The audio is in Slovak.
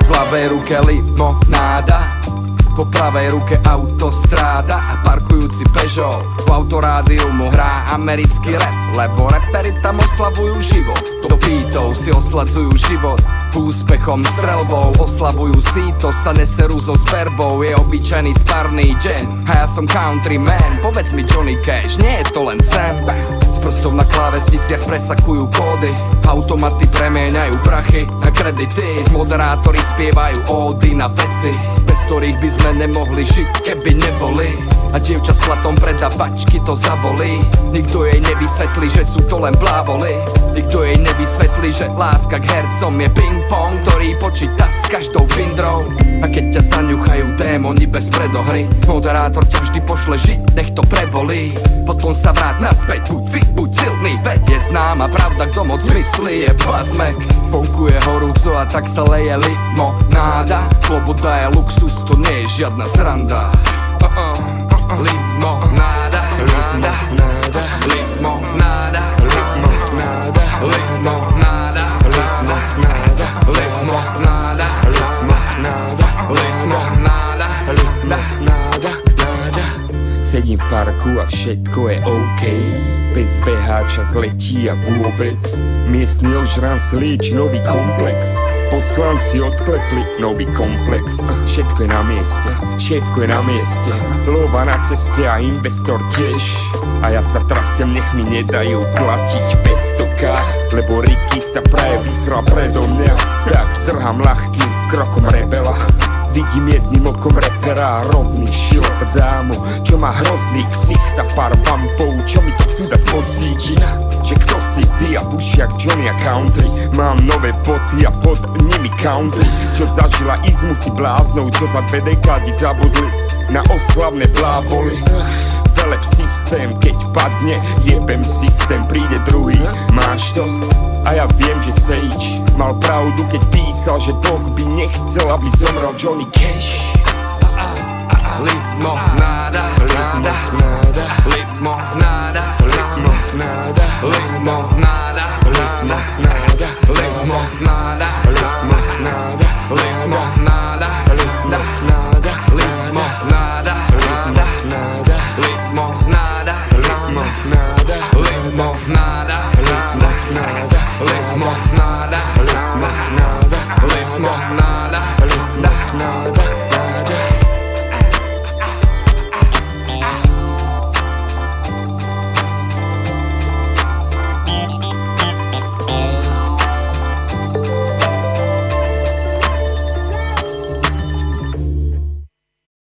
V ľavej ruke limonáda, po pravej ruke autostráda a parkujúci Peugeot. V autorádiu mu hrá americký rap, lebo raperi tam oslavujú život. Do beatov si osladzujú život, úspechom, strelbou oslavujú síto, sa neserú so zberbou. Je obyčajný sparný džen a ja som countryman. Povedz mi Johnny Cash, nie je to len sen. S prstom na klávesniciach presakujú kódy, automaty premieňajú prachy na kredity, moderátori spievajú ódy na veci, bez ktorých by sme nemohli žiť, keby neboli. A dievča s platom predavačky to zabolí. Nikto jej nevysvetlí, že sú to len blávoli. Nikto jej nevysvetlí, že láska k hercom je ping-pong, ktorý počíta s každou findrou. A keď ťa zaňuchajú démoni bez predohry, moderátor ťa vždy pošle žiť, nech to prebolí. Potom sa vráť naspäť, buď silný, veď je známa pravda, kto moc myslí je bazmek. Vonku je horúco a tak sa leje limonáda. Sloboda je luxus, to nie je žiadna sranda. Limonáda, náda, náda, limonáda, limonáda, limonáda, limonáda, limonáda, limonáda, limonáda, limonáda, náda. Sedím v parku a všetko je OK, bez beháča zletí a vôbec miestny ožran slieč nový komplex. Poslanci odklepli nový komplex. Všetko je na mieste, šéfko je na mieste, lova na ceste a investor tiež. A ja sa trasiem, nech mi nedajú platiť 500k, lebo Ricky sa praje vysral predo mňa. Tak zrham ľahkým krokom rebela, vidím jedným okom repera a rovný šilp dámu, čo má hrozný ksicht a pár vampov, čo mi to chcú dať pocítiť. Že kto si ty a v ušiach Johnny a country, mám nové boty a pod nimi country. Čo zažila izmu si bláznou, čo za 2 dekády zabudli na oslavné bláboli. Veleb systém, keď padne, jebem systém, príde druhý, máš to? A ja viem, že Sage mal pravdu, keď písal, že Boh by nechcel, aby zomrel Johnny Cash. Limonáda,